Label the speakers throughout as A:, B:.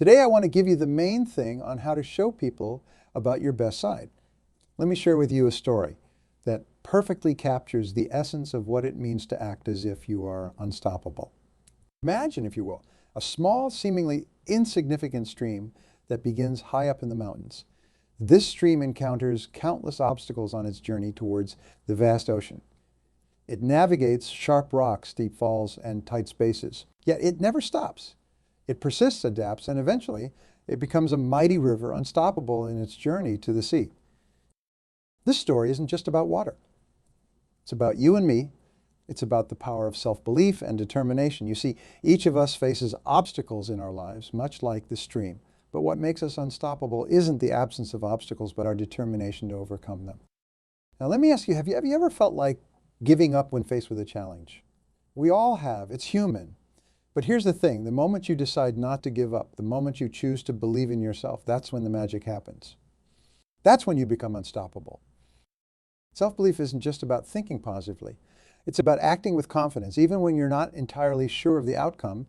A: Today I want to give you the main thing on how to show people about your best side. Let me share with you a story that perfectly captures the essence of what it means to act as if you are unstoppable. Imagine, if you will, a small, seemingly insignificant stream that begins high up in the mountains. This stream encounters countless obstacles on its journey towards the vast ocean. It navigates sharp rocks, steep falls, and tight spaces. Yet it never stops. It persists, adapts, and eventually it becomes a mighty river, unstoppable in its journey to the sea. This story isn't just about water. It's about you and me. It's about the power of self-belief and determination. You see, each of us faces obstacles in our lives, much like the stream. But what makes us unstoppable isn't the absence of obstacles, but our determination to overcome them. Now, let me ask you, have you ever felt like giving up when faced with a challenge? We all have. It's human. But here's the thing. The moment you decide not to give up, the moment you choose to believe in yourself, that's when the magic happens. That's when you become unstoppable. Self-belief isn't just about thinking positively. It's about acting with confidence, even when you're not entirely sure of the outcome.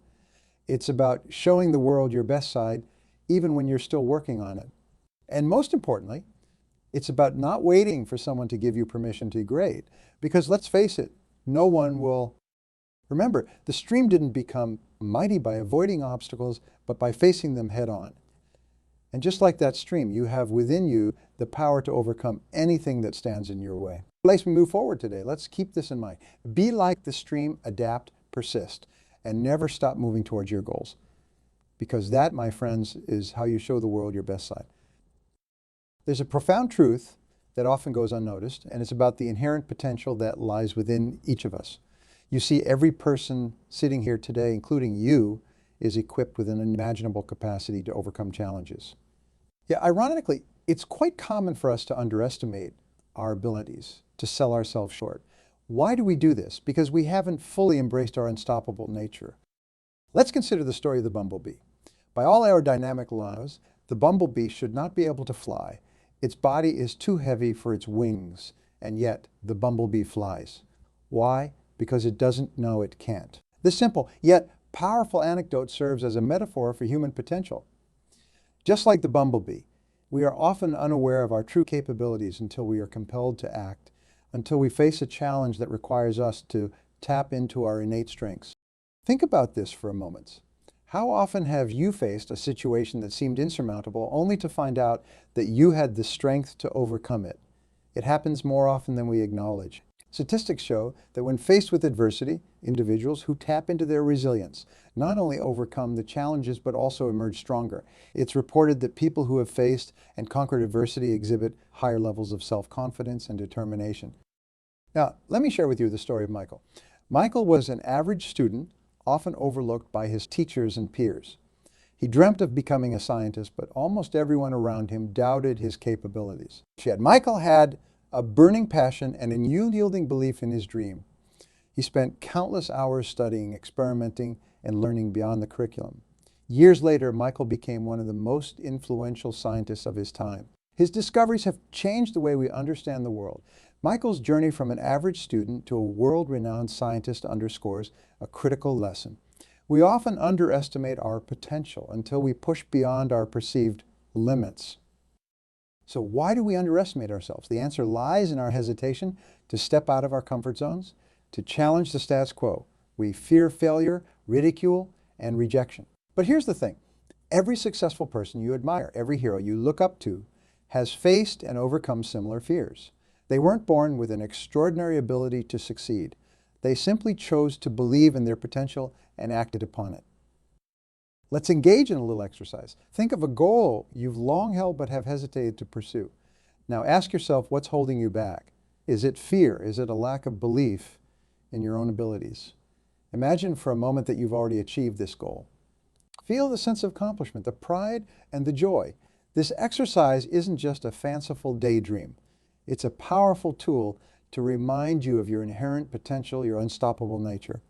A: It's about showing the world your best side, even when you're still working on it. And most importantly, it's about not waiting for someone to give you permission to be great. Because let's face it, no one will. Remember, the stream didn't become mighty by avoiding obstacles, but by facing them head on. And just like that stream, you have within you the power to overcome anything that stands in your way. As we move forward today, let's keep this in mind. Be like the stream, adapt, persist, and never stop moving towards your goals. Because that, my friends, is how you show the world your best side. There's a profound truth that often goes unnoticed, and it's about the inherent potential that lies within each of us. You see, every person sitting here today, including you, is equipped with an unimaginable capacity to overcome challenges. Yeah, ironically, it's quite common for us to underestimate our abilities, to sell ourselves short. Why do we do this? Because we haven't fully embraced our unstoppable nature. Let's consider the story of the bumblebee. By all aerodynamic laws, the bumblebee should not be able to fly. Its body is too heavy for its wings, and yet the bumblebee flies. Why? Because it doesn't know it can't. This simple, yet powerful anecdote serves as a metaphor for human potential. Just like the bumblebee, we are often unaware of our true capabilities until we are compelled to act, until we face a challenge that requires us to tap into our innate strengths. Think about this for a moment. How often have you faced a situation that seemed insurmountable only to find out that you had the strength to overcome it? It happens more often than we acknowledge. Statistics show that when faced with adversity, individuals who tap into their resilience not only overcome the challenges but also emerge stronger. It's reported that people who have faced and conquered adversity exhibit higher levels of self-confidence and determination. Now, let me share with you the story of Michael. Michael was an average student, often overlooked by his teachers and peers. He dreamt of becoming a scientist, but almost everyone around him doubted his capabilities. Yet Michael had a burning passion and an unyielding belief in his dream. He spent countless hours studying, experimenting, and learning beyond the curriculum. Years later, Michael became one of the most influential scientists of his time. His discoveries have changed the way we understand the world. Michael's journey from an average student to a world-renowned scientist underscores a critical lesson. We often underestimate our potential until we push beyond our perceived limits. So why do we underestimate ourselves? The answer lies in our hesitation to step out of our comfort zones, to challenge the status quo. We fear failure, ridicule, and rejection. But here's the thing. Every successful person you admire, every hero you look up to, has faced and overcome similar fears. They weren't born with an extraordinary ability to succeed. They simply chose to believe in their potential and acted upon it. Let's engage in a little exercise. Think of a goal you've long held but have hesitated to pursue. Now ask yourself, what's holding you back? Is it fear? Is it a lack of belief in your own abilities? Imagine for a moment that you've already achieved this goal. Feel the sense of accomplishment, the pride and the joy. This exercise isn't just a fanciful daydream. It's a powerful tool to remind you of your inherent potential, your unstoppable nature.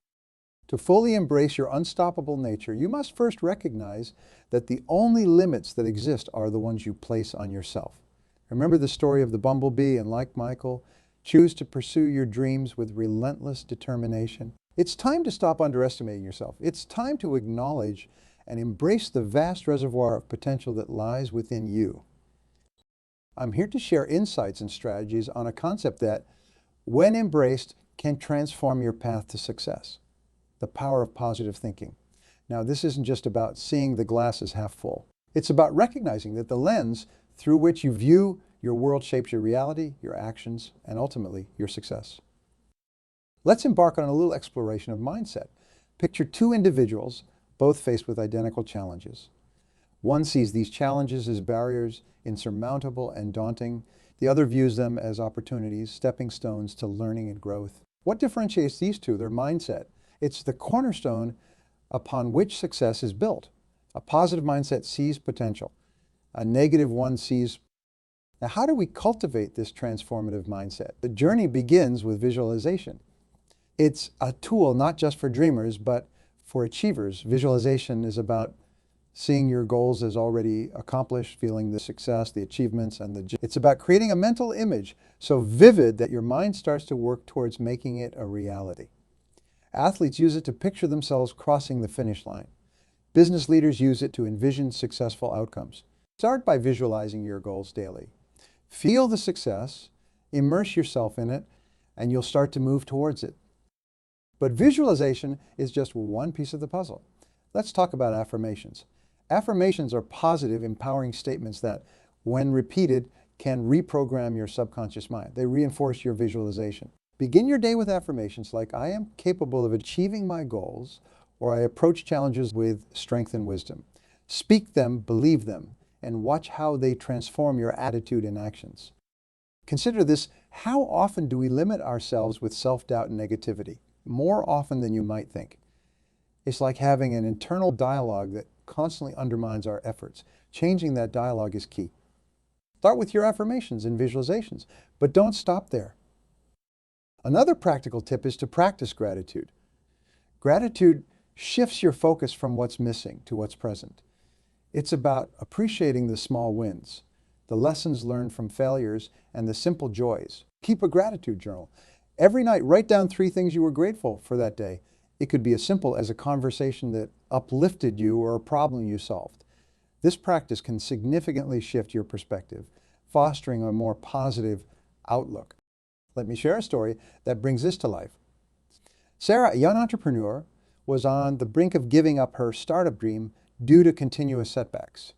A: To fully embrace your unstoppable nature, you must first recognize that the only limits that exist are the ones you place on yourself. Remember the story of the bumblebee, and like Michael, choose to pursue your dreams with relentless determination. It's time to stop underestimating yourself. It's time to acknowledge and embrace the vast reservoir of potential that lies within you. I'm here to share insights and strategies on a concept that, when embraced, can transform your path to success. The power of positive thinking. Now, this isn't just about seeing the glass as half full. It's about recognizing that the lens through which you view your world shapes your reality, your actions, and ultimately your success. Let's embark on a little exploration of mindset. Picture two individuals, both faced with identical challenges. One sees these challenges as barriers, insurmountable and daunting. The other views them as opportunities, stepping stones to learning and growth. What differentiates these two? Their mindset. It's the cornerstone upon which success is built. A positive mindset sees potential. A negative one sees. Now, how do we cultivate this transformative mindset? The journey begins with visualization. It's a tool not just for dreamers, but for achievers. Visualization is about seeing your goals as already accomplished, feeling the success, the achievements, and it's about creating a mental image so vivid that your mind starts to work towards making it a reality. Athletes use it to picture themselves crossing the finish line. Business leaders use it to envision successful outcomes. Start by visualizing your goals daily. Feel the success, immerse yourself in it, and you'll start to move towards it. But visualization is just one piece of the puzzle. Let's talk about affirmations. Affirmations are positive, empowering statements that, when repeated, can reprogram your subconscious mind. They reinforce your visualization. Begin your day with affirmations like, I am capable of achieving my goals, or I approach challenges with strength and wisdom. Speak them, believe them, and watch how they transform your attitude and actions. Consider this: how often do we limit ourselves with self-doubt and negativity? More often than you might think. It's like having an internal dialogue that constantly undermines our efforts. Changing that dialogue is key. Start with your affirmations and visualizations, but don't stop there. Another practical tip is to practice gratitude. Gratitude shifts your focus from what's missing to what's present. It's about appreciating the small wins, the lessons learned from failures, and the simple joys. Keep a gratitude journal. Every night, write down 3 things you were grateful for that day. It could be as simple as a conversation that uplifted you or a problem you solved. This practice can significantly shift your perspective, fostering a more positive outlook. Let me share a story that brings this to life. Sarah, a young entrepreneur, was on the brink of giving up her startup dream due to continuous setbacks.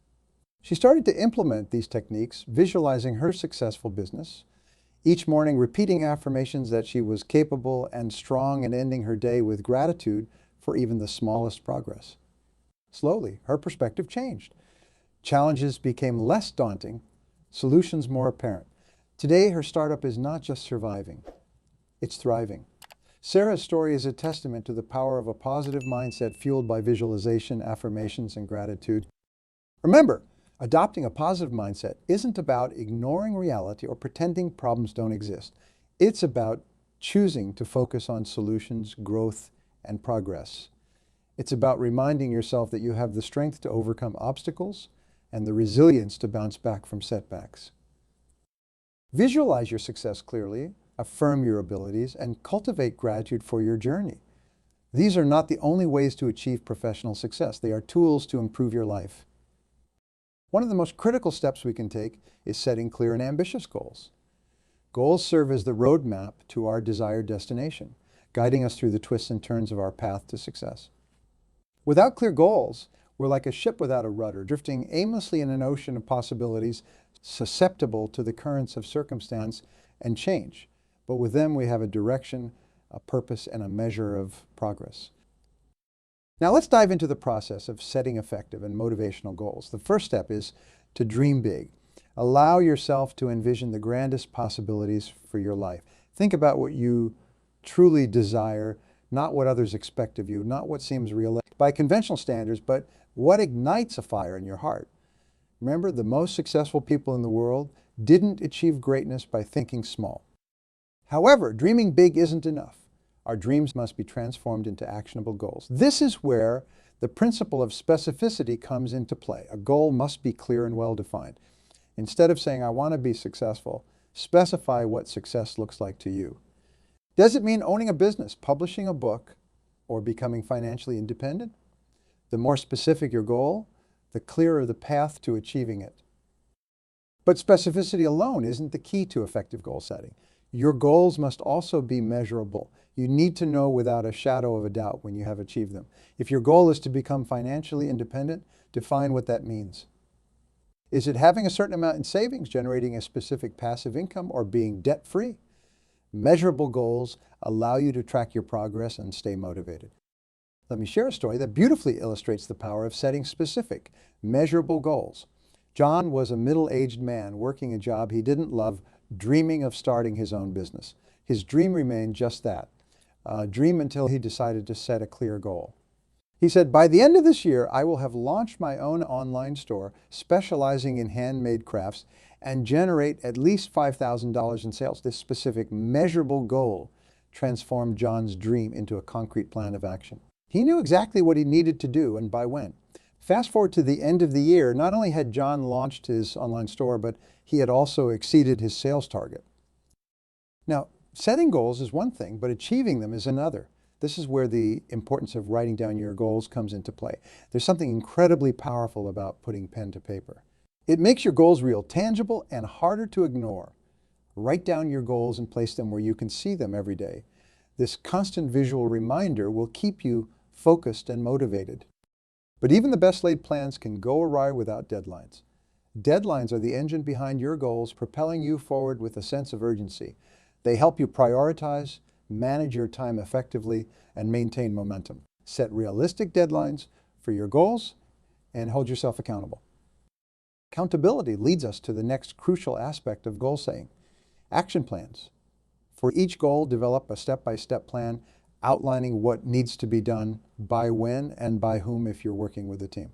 A: She started to implement these techniques, visualizing her successful business, each morning repeating affirmations that she was capable and strong, and ending her day with gratitude for even the smallest progress. Slowly, her perspective changed. Challenges became less daunting, solutions more apparent. Today, her startup is not just surviving, it's thriving. Sarah's story is a testament to the power of a positive mindset fueled by visualization, affirmations, and gratitude. Remember, adopting a positive mindset isn't about ignoring reality or pretending problems don't exist. It's about choosing to focus on solutions, growth, and progress. It's about reminding yourself that you have the strength to overcome obstacles and the resilience to bounce back from setbacks. Visualize your success clearly, affirm your abilities, and cultivate gratitude for your journey. These are not the only ways to achieve professional success. They are tools to improve your life. One of the most critical steps we can take is setting clear and ambitious goals. Goals serve as the roadmap to our desired destination, guiding us through the twists and turns of our path to success. Without clear goals, we're like a ship without a rudder, drifting aimlessly in an ocean of possibilities, susceptible to the currents of circumstance and change. But with them, we have a direction, a purpose, and a measure of progress. Now let's dive into the process of setting effective and motivational goals. The first step is to dream big. Allow yourself to envision the grandest possibilities for your life. Think about what you truly desire, not what others expect of you, not what seems realistic by conventional standards, but what ignites a fire in your heart. Remember, the most successful people in the world didn't achieve greatness by thinking small. However, dreaming big isn't enough. Our dreams must be transformed into actionable goals. This is where the principle of specificity comes into play. A goal must be clear and well-defined. Instead of saying, I want to be successful, specify what success looks like to you. Does it mean owning a business, publishing a book, or becoming financially independent? The more specific your goal, the clearer the path to achieving it. But specificity alone isn't the key to effective goal setting. Your goals must also be measurable. You need to know without a shadow of a doubt when you have achieved them. If your goal is to become financially independent, define what that means. Is it having a certain amount in savings, generating a specific passive income, or being debt-free? Measurable goals allow you to track your progress and stay motivated. Let me share a story that beautifully illustrates the power of setting specific, measurable goals. John was a middle-aged man working a job he didn't love, dreaming of starting his own business. His dream remained just that, a dream until he decided to set a clear goal. He said, by the end of this year, I will have launched my own online store specializing in handmade crafts and generate at least $5,000 in sales. This specific, measurable goal transformed John's dream into a concrete plan of action. He knew exactly what he needed to do and by when. Fast forward to the end of the year, not only had John launched his online store, but he had also exceeded his sales target. Now, setting goals is one thing, but achieving them is another. This is where the importance of writing down your goals comes into play. There's something incredibly powerful about putting pen to paper. It makes your goals real, tangible, and harder to ignore. Write down your goals and place them where you can see them every day. This constant visual reminder will keep you focused and motivated. But even the best laid plans can go awry without deadlines. Deadlines are the engine behind your goals, propelling you forward with a sense of urgency. They help you prioritize, manage your time effectively, and maintain momentum. Set realistic deadlines for your goals and hold yourself accountable. Accountability leads us to the next crucial aspect of goal setting: action plans. For each goal, develop a step-by-step plan outlining what needs to be done, by when, and by whom if you're working with a team.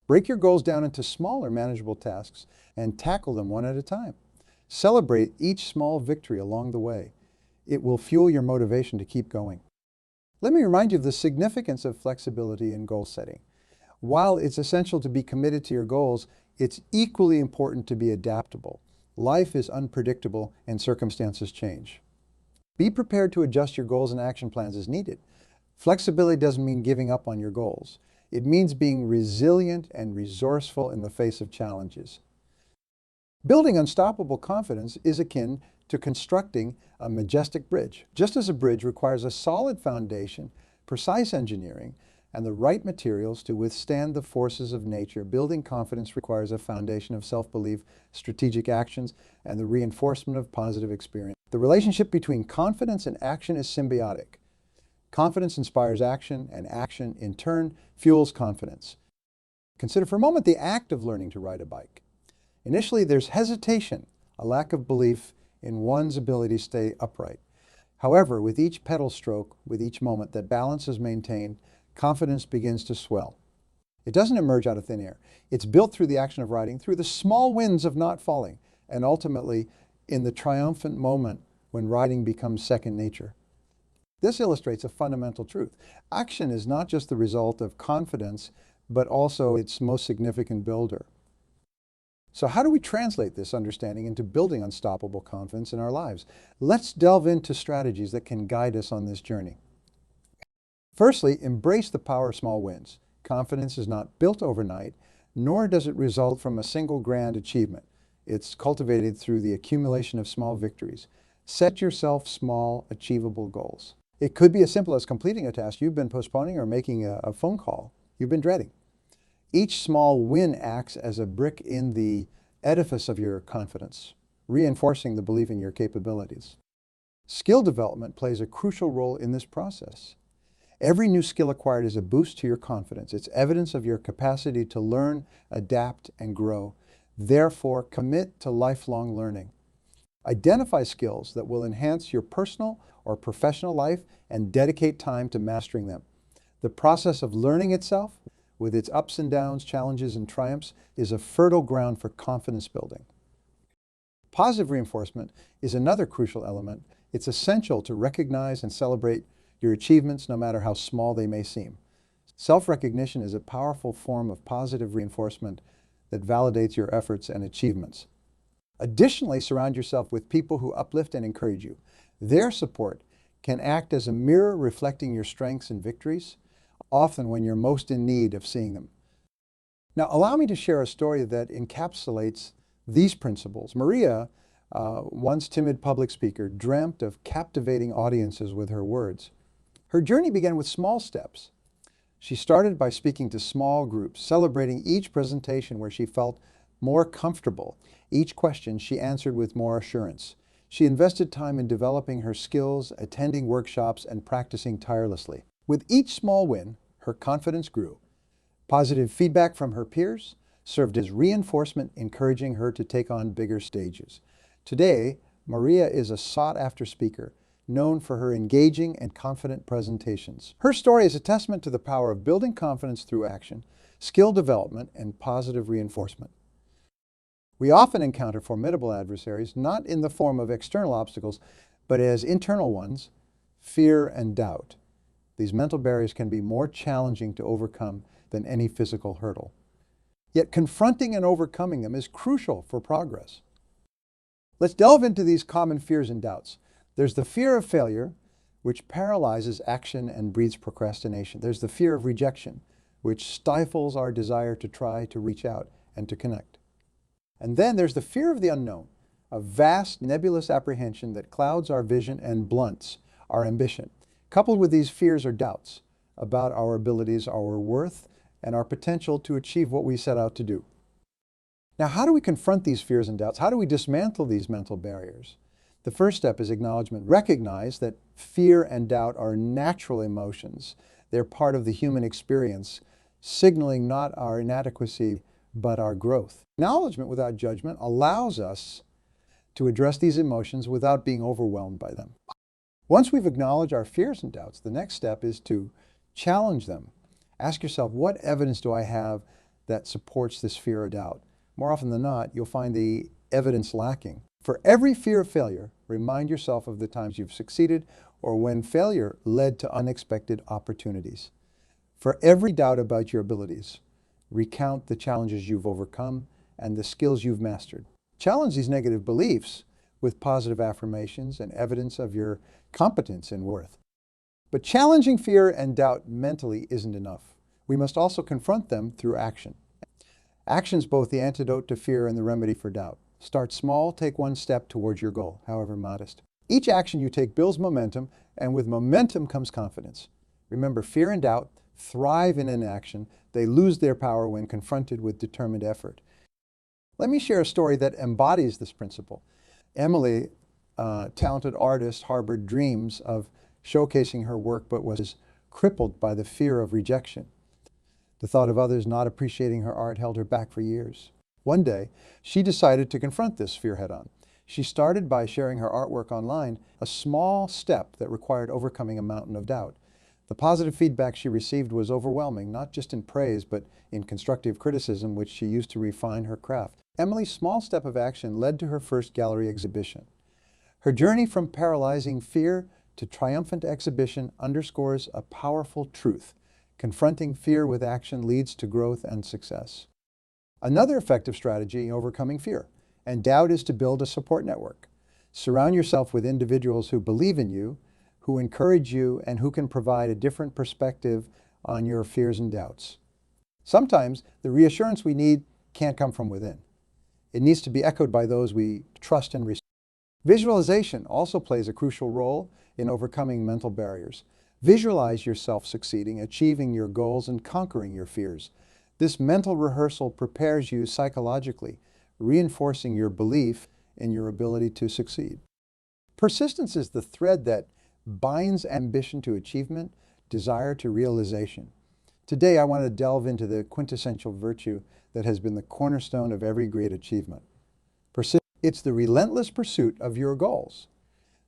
A: Break your goals down into smaller, manageable tasks and tackle them one at a time. Celebrate each small victory along the way. It will fuel your motivation to keep going. Let me remind you of the significance of flexibility in goal setting. While it's essential to be committed to your goals, it's equally important to be adaptable. Life is unpredictable and circumstances change. Be prepared to adjust your goals and action plans as needed. Flexibility doesn't mean giving up on your goals. It means being resilient and resourceful in the face of challenges. Building unstoppable confidence is akin to constructing a majestic bridge. Just as a bridge requires a solid foundation, precise engineering, and the right materials to withstand the forces of nature, building confidence requires a foundation of self-belief, strategic actions, and the reinforcement of positive experience. The relationship between confidence and action is symbiotic. Confidence inspires action, and action, in turn, fuels confidence. Consider for a moment the act of learning to ride a bike. Initially, there's hesitation, a lack of belief in one's ability to stay upright. However, with each pedal stroke, with each moment that balance is maintained, confidence begins to swell. It doesn't emerge out of thin air. It's built through the action of riding, through the small wins of not falling, and ultimately in the triumphant moment when riding becomes second nature. This illustrates a fundamental truth. Action is not just the result of confidence, but also its most significant builder. So how do we translate this understanding into building unstoppable confidence in our lives? Let's delve into strategies that can guide us on this journey. Firstly, embrace the power of small wins. Confidence is not built overnight, nor does it result from a single grand achievement. It's cultivated through the accumulation of small victories. Set yourself small, achievable goals. It could be as simple as completing a task you've been postponing or making a phone call you've been dreading. Each small win acts as a brick in the edifice of your confidence, reinforcing the belief in your capabilities. Skill development plays a crucial role in this process. Every new skill acquired is a boost to your confidence. It's evidence of your capacity to learn, adapt, and grow. Therefore, commit to lifelong learning. Identify skills that will enhance your personal or professional life and dedicate time to mastering them. The process of learning itself, with its ups and downs, challenges, and triumphs, is a fertile ground for confidence building. Positive reinforcement is another crucial element. It's essential to recognize and celebrate your achievements, no matter how small they may seem. Self-recognition is a powerful form of positive reinforcement that validates your efforts and achievements. Additionally, surround yourself with people who uplift and encourage you. Their support can act as a mirror reflecting your strengths and victories. often when you're most in need of seeing them. Now, allow me to share a story that encapsulates these principles. Maria, once timid public speaker, dreamt of captivating audiences with her words. Her journey began with small steps. She started by speaking to small groups, celebrating each presentation where she felt more comfortable. Each question she answered with more assurance. She invested time in developing her skills, attending workshops, and practicing tirelessly. With each small win, her confidence grew. Positive feedback from her peers served as reinforcement, encouraging her to take on bigger stages. Today, Maria is a sought-after speaker, known for her engaging and confident presentations. Her story is a testament to the power of building confidence through action, skill development, and positive reinforcement. We often encounter formidable adversaries, not in the form of external obstacles, but as internal ones, fear and doubt. These mental barriers can be more challenging to overcome than any physical hurdle. Yet confronting and overcoming them is crucial for progress. Let's delve into these common fears and doubts. There's the fear of failure, which paralyzes action and breeds procrastination. There's the fear of rejection, which stifles our desire to try to reach out and to connect. And then there's the fear of the unknown, a vast nebulous apprehension that clouds our vision and blunts our ambition. Coupled with these fears are doubts about our abilities, our worth, and our potential to achieve what we set out to do. Now, how do we confront these fears and doubts? How do we dismantle these mental barriers? The first step is acknowledgement. Recognize that fear and doubt are natural emotions. They're part of the human experience, signaling not our inadequacy, but our growth. Acknowledgement without judgment allows us to address these emotions without being overwhelmed by them. Once we've acknowledged our fears and doubts, the next step is to challenge them. Ask yourself, what evidence do I have that supports this fear or doubt? More often than not, you'll find the evidence lacking. For every fear of failure, remind yourself of the times you've succeeded or when failure led to unexpected opportunities. For every doubt about your abilities, recount the challenges you've overcome and the skills you've mastered. Challenge these negative beliefs with positive affirmations and evidence of your competence and worth. But challenging fear and doubt mentally isn't enough. We must also confront them through action. Action is both the antidote to fear and the remedy for doubt. Start small, take one step towards your goal, however modest. Each action you take builds momentum, and with momentum comes confidence. Remember, fear and doubt thrive in inaction. They lose their power when confronted with determined effort. Let me share a story that embodies this principle. Emily, a talented artist, harbored dreams of showcasing her work, but was crippled by the fear of rejection. The thought of others not appreciating her art held her back for years. One day, she decided to confront this fear head-on. She started by sharing her artwork online, a small step that required overcoming a mountain of doubt. The positive feedback she received was overwhelming, not just in praise, but in constructive criticism, which she used to refine her craft. Emily's small step of action led to her first gallery exhibition. Her journey from paralyzing fear to triumphant exhibition underscores a powerful truth. Confronting fear with action leads to growth and success. Another effective strategy in overcoming fear and doubt is to build a support network. Surround yourself with individuals who believe in you, who encourage you, and who can provide a different perspective on your fears and doubts. Sometimes the reassurance we need can't come from within. It needs to be echoed by those we trust and respect. Visualization also plays a crucial role in overcoming mental barriers. Visualize yourself succeeding, achieving your goals, and conquering your fears. This mental rehearsal prepares you psychologically, reinforcing your belief in your ability to succeed. Persistence is the thread that binds ambition to achievement, desire to realization. Today, I want to delve into the quintessential virtue that has been the cornerstone of every great achievement. It's the relentless pursuit of your goals,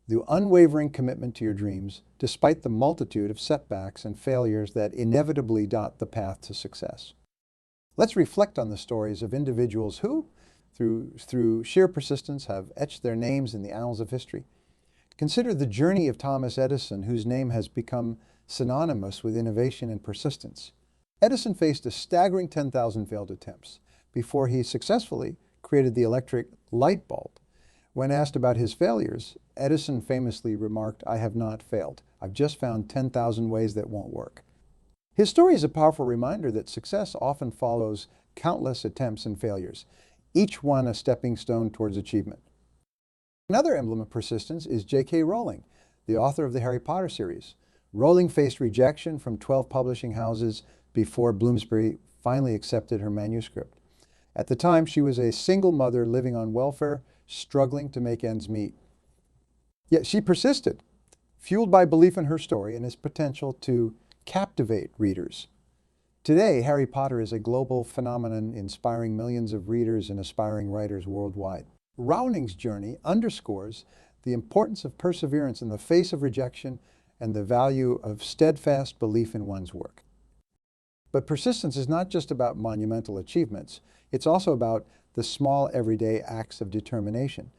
A: the unwavering commitment to your dreams, despite the multitude of setbacks and failures that inevitably dot the path to success. Let's reflect on the stories of individuals who, through sheer persistence, have etched their names in the annals of history. Consider the journey of Thomas Edison, whose name has become synonymous with innovation and persistence. Edison faced a staggering 10,000 failed attempts before he successfully created the electric light bulb. When asked about his failures, Edison famously remarked, "I have not failed. I've just found 10,000 ways that won't work." His story is a powerful reminder that success often follows countless attempts and failures, each one a stepping stone towards achievement. Another emblem of persistence is J.K. Rowling, the author of the Harry Potter series. Rowling faced rejection from 12 publishing houses before Bloomsbury finally accepted her manuscript. At the time, she was a single mother living on welfare, struggling to make ends meet. Yet she persisted, fueled by belief in her story and its potential to captivate readers. Today, Harry Potter is a global phenomenon inspiring millions of readers and aspiring writers worldwide. Rowling's journey underscores the importance of perseverance in the face of rejection and the value of steadfast belief in one's work. But persistence is not just about monumental achievements. It's also about the small everyday acts of determination.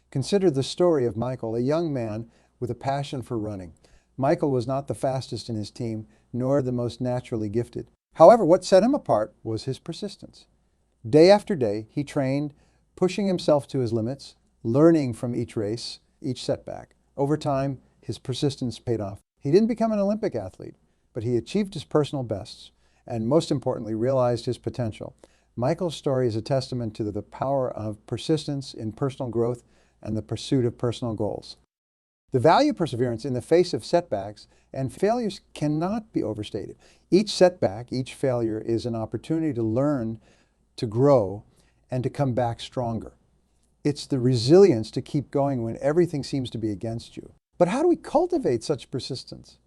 A: Consider the story of Michael, a young man with a passion for running. Michael was not the fastest in his team, nor the most naturally gifted. However, what set him apart was his persistence. Day after day, he trained, pushing himself to his limits, learning from each race, each setback. Over time, his persistence paid off. He didn't become an Olympic athlete, but he achieved his personal bests, and most importantly, realized his potential. Michael's story is a testament to the power of persistence in personal growth and the pursuit of personal goals. The value of perseverance in the face of setbacks and failures cannot be overstated. Each setback, each failure is an opportunity to learn, to grow, and to come back stronger. It's the resilience to keep going when everything seems to be against you. But how do we cultivate such persistence?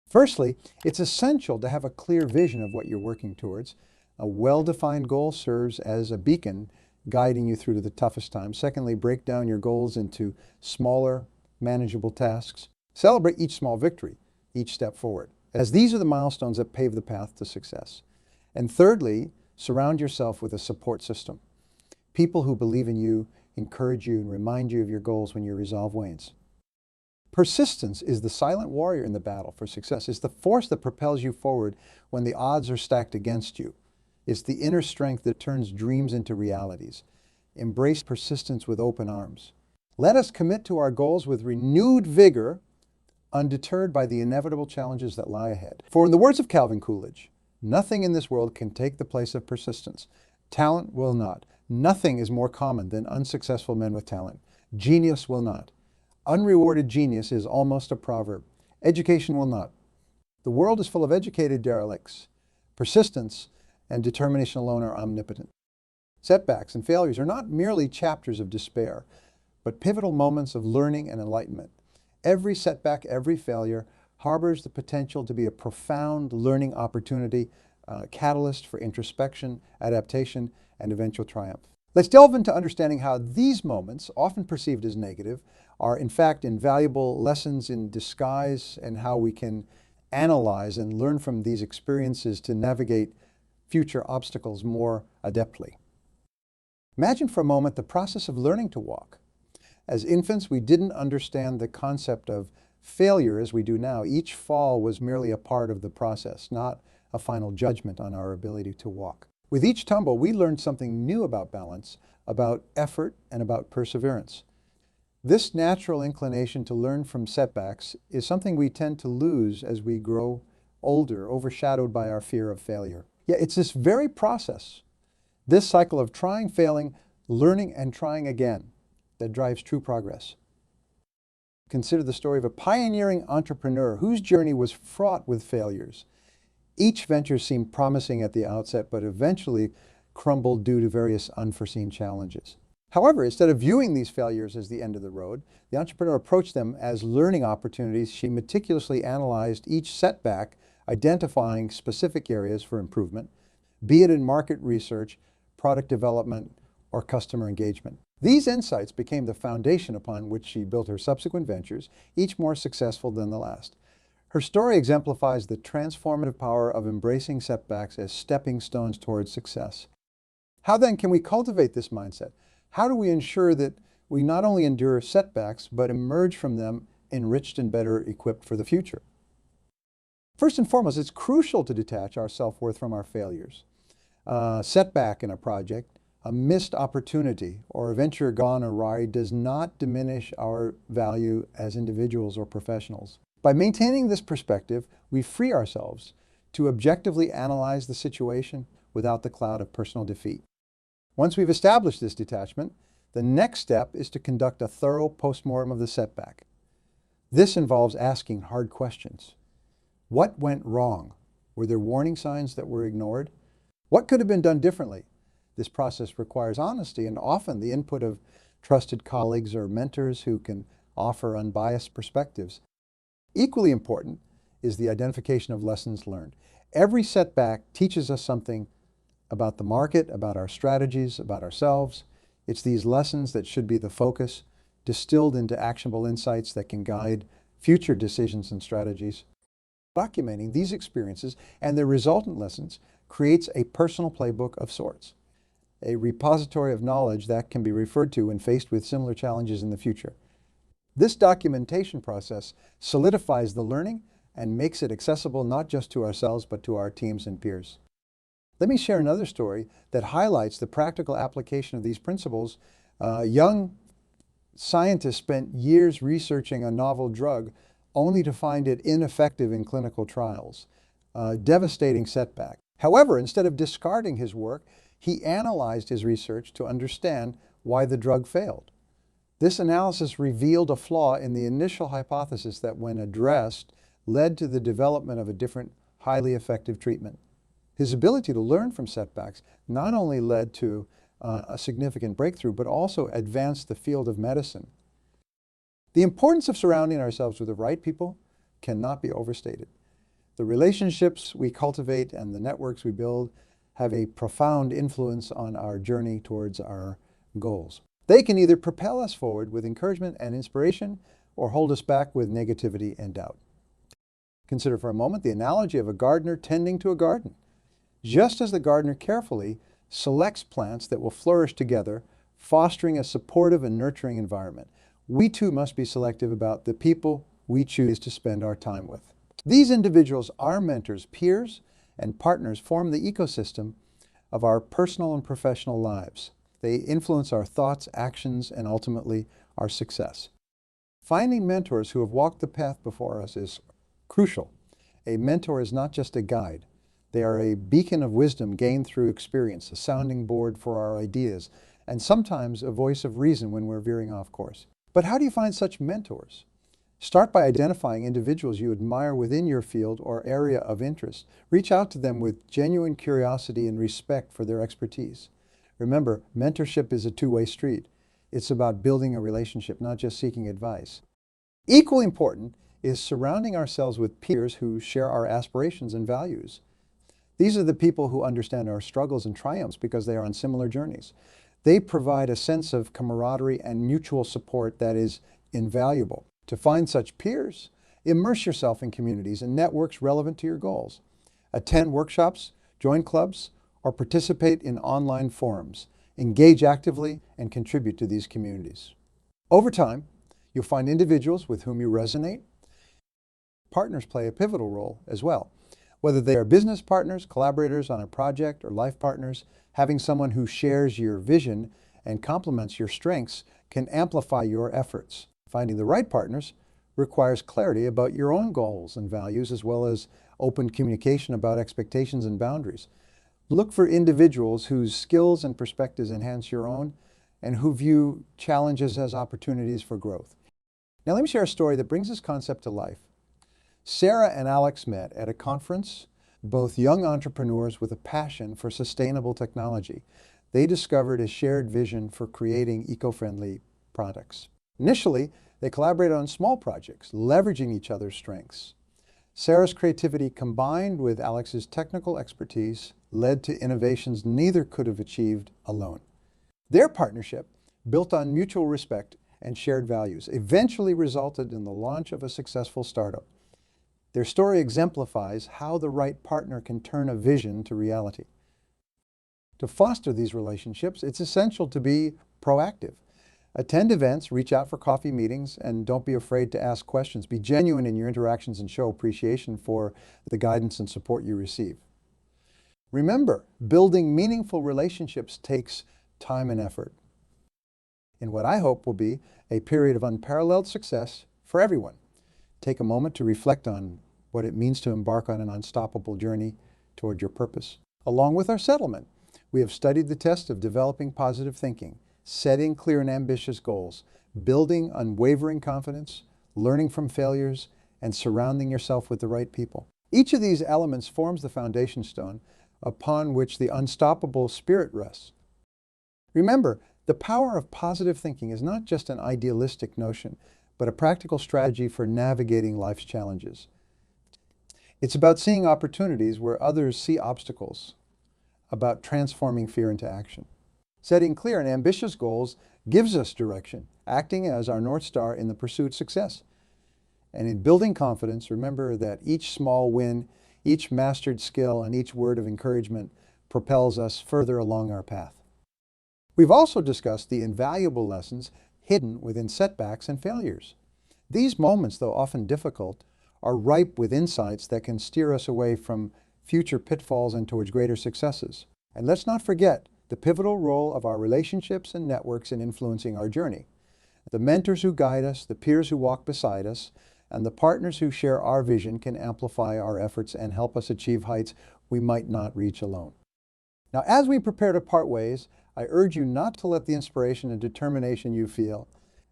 A: Firstly, it's essential to have a clear vision of what you're working towards. A well-defined goal serves as a beacon guiding you through to the toughest times. Secondly, break down your goals into smaller, manageable tasks. Celebrate each small victory, each step forward, as these are the milestones that pave the path to success. And thirdly, surround yourself with a support system. People who believe in you, encourage you, and remind you of your goals when your resolve wanes. Persistence is the silent warrior in the battle for success. It's the force that propels you forward when the odds are stacked against you. It's the inner strength that turns dreams into realities. Embrace persistence with open arms. Let us commit to our goals with renewed vigor, undeterred by the inevitable challenges that lie ahead. For in the words of Calvin Coolidge, nothing in this world can take the place of persistence. Talent will not. Nothing is more common than unsuccessful men with talent. Genius will not. Unrewarded genius is almost a proverb. Education will not. The world is full of educated derelicts. Persistence and determination alone are omnipotent. Setbacks and failures are not merely chapters of despair, but pivotal moments of learning and enlightenment. Every setback, every failure harbors the potential to be a profound learning opportunity, a catalyst for introspection, adaptation, and eventual triumph. Let's delve into understanding how these moments, often perceived as negative, are in fact invaluable lessons in disguise, and how we can analyze and learn from these experiences to navigate future obstacles more adeptly. Imagine for a moment the process of learning to walk. As infants, we didn't understand the concept of failure as we do now. Each fall was merely a part of the process, not a final judgment on our ability to walk. With each tumble, we learned something new about balance, about effort, and about perseverance. This natural inclination to learn from setbacks is something we tend to lose as we grow older, overshadowed by our fear of failure. Yet it's this very process, this cycle of trying, failing, learning, and trying again, that drives true progress. Consider the story of a pioneering entrepreneur whose journey was fraught with failures. Each venture seemed promising at the outset, but eventually crumbled due to various unforeseen challenges. However, instead of viewing these failures as the end of the road, the entrepreneur approached them as learning opportunities. She meticulously analyzed each setback, identifying specific areas for improvement, be it in market research, product development, or customer engagement. These insights became the foundation upon which she built her subsequent ventures, each more successful than the last. Her story exemplifies the transformative power of embracing setbacks as stepping stones towards success. How then can we cultivate this mindset? How do we ensure that we not only endure setbacks, but emerge from them enriched and better equipped for the future? First and foremost, it's crucial to detach our self-worth from our failures. A setback in a project, a missed opportunity, or a venture gone awry does not diminish our value as individuals or professionals. By maintaining this perspective, we free ourselves to objectively analyze the situation without the cloud of personal defeat. Once we've established this detachment, the next step is to conduct a thorough postmortem of the setback. This involves asking hard questions. What went wrong? Were there warning signs that were ignored? What could have been done differently? This process requires honesty and often the input of trusted colleagues or mentors who can offer unbiased perspectives. Equally important is the identification of lessons learned. Every setback teaches us something about the market, about our strategies, about ourselves. It's these lessons that should be the focus, distilled into actionable insights that can guide future decisions and strategies. Documenting these experiences and their resultant lessons creates a personal playbook of sorts, a repository of knowledge that can be referred to when faced with similar challenges in the future. This documentation process solidifies the learning and makes it accessible not just to ourselves but to our teams and peers. Let me share another story that highlights the practical application of these principles. A young scientist spent years researching a novel drug only to find it ineffective in clinical trials. A devastating setback. However, instead of discarding his work, he analyzed his research to understand why the drug failed. This analysis revealed a flaw in the initial hypothesis that, when addressed, led to the development of a different, highly effective treatment. His ability to learn from setbacks not only led to a significant breakthrough, but also advanced the field of medicine. The importance of surrounding ourselves with the right people cannot be overstated. The relationships we cultivate and the networks we build have a profound influence on our journey towards our goals. They can either propel us forward with encouragement and inspiration or hold us back with negativity and doubt. Consider for a moment the analogy of a gardener tending to a garden. Just as the gardener carefully selects plants that will flourish together, fostering a supportive and nurturing environment, we too must be selective about the people we choose to spend our time with. These individuals, our mentors, peers, and partners, form the ecosystem of our personal and professional lives. They influence our thoughts, actions, and ultimately our success. Finding mentors who have walked the path before us is crucial. A mentor is not just a guide. They are a beacon of wisdom gained through experience, a sounding board for our ideas, and sometimes a voice of reason when we're veering off course. But how do you find such mentors? Start by identifying individuals you admire within your field or area of interest. Reach out to them with genuine curiosity and respect for their expertise. Remember, mentorship is a two-way street. It's about building a relationship, not just seeking advice. Equally important is surrounding ourselves with peers who share our aspirations and values. These are the people who understand our struggles and triumphs because they are on similar journeys. They provide a sense of camaraderie and mutual support that is invaluable. To find such peers, immerse yourself in communities and networks relevant to your goals. Attend workshops, join clubs, or participate in online forums. Engage actively and contribute to these communities. Over time, you'll find individuals with whom you resonate. Partners play a pivotal role as well. Whether they are business partners, collaborators on a project, or life partners, having someone who shares your vision and complements your strengths can amplify your efforts. Finding the right partners requires clarity about your own goals and values, as well as open communication about expectations and boundaries. Look for individuals whose skills and perspectives enhance your own and who view challenges as opportunities for growth. Now let me share a story that brings this concept to life. Sarah and Alex met at a conference, both young entrepreneurs with a passion for sustainable technology. They discovered a shared vision for creating eco-friendly products. Initially, they collaborated on small projects, leveraging each other's strengths. Sarah's creativity combined with Alex's technical expertise led to innovations neither could have achieved alone. Their partnership, built on mutual respect and shared values, eventually resulted in the launch of a successful startup. Their story exemplifies how the right partner can turn a vision to reality. To foster these relationships, it's essential to be proactive. Attend events, reach out for coffee meetings, and don't be afraid to ask questions. Be genuine in your interactions and show appreciation for the guidance and support you receive. Remember, building meaningful relationships takes time and effort. In what I hope will be a period of unparalleled success for everyone. Take a moment to reflect on what it means to embark on an unstoppable journey toward your purpose. Along with our settlement, we have studied the test of developing positive thinking, setting clear and ambitious goals, building unwavering confidence, learning from failures, and surrounding yourself with the right people. Each of these elements forms the foundation stone upon which the unstoppable spirit rests. Remember, the power of positive thinking is not just an idealistic notion, but a practical strategy for navigating life's challenges. It's about seeing opportunities where others see obstacles, about transforming fear into action. Setting clear and ambitious goals gives us direction, acting as our North Star in the pursuit of success. And in building confidence, remember that each small win, each mastered skill, and each word of encouragement propels us further along our path. We've also discussed the invaluable lessons hidden within setbacks and failures. These moments, though often difficult, are ripe with insights that can steer us away from future pitfalls and towards greater successes. And let's not forget the pivotal role of our relationships and networks in influencing our journey. The mentors who guide us, the peers who walk beside us, and the partners who share our vision can amplify our efforts and help us achieve heights we might not reach alone. Now, as we prepare to part ways, I urge you not to let the inspiration and determination you feel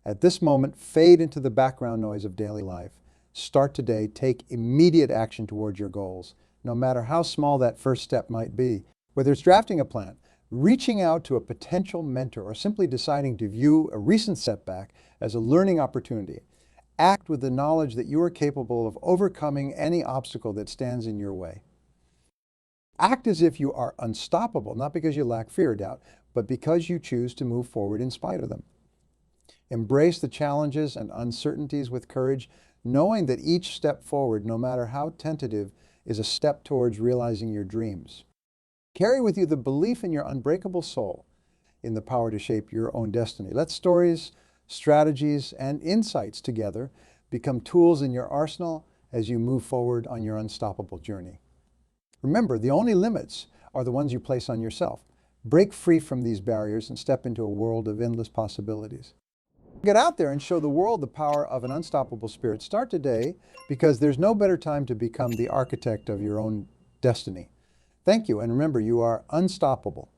A: at this moment fade into the background noise of daily life. Start today, take immediate action towards your goals, no matter how small that first step might be. Whether it's drafting a plan, reaching out to a potential mentor, or simply deciding to view a recent setback as a learning opportunity, act with the knowledge that you are capable of overcoming any obstacle that stands in your way. Act as if you are unstoppable, not because you lack fear or doubt, but because you choose to move forward in spite of them. Embrace the challenges and uncertainties with courage, knowing that each step forward, no matter how tentative, is a step towards realizing your dreams. Carry with you the belief in your unbreakable soul, in the power to shape your own destiny. Let stories, strategies, and insights together become tools in your arsenal as you move forward on your unstoppable journey. Remember, the only limits are the ones you place on yourself. Break free from these barriers and step into a world of endless possibilities. Get out there and show the world the power of an unstoppable spirit. Start today, because there's no better time to become the architect of your own destiny. Thank you, and remember, you are unstoppable.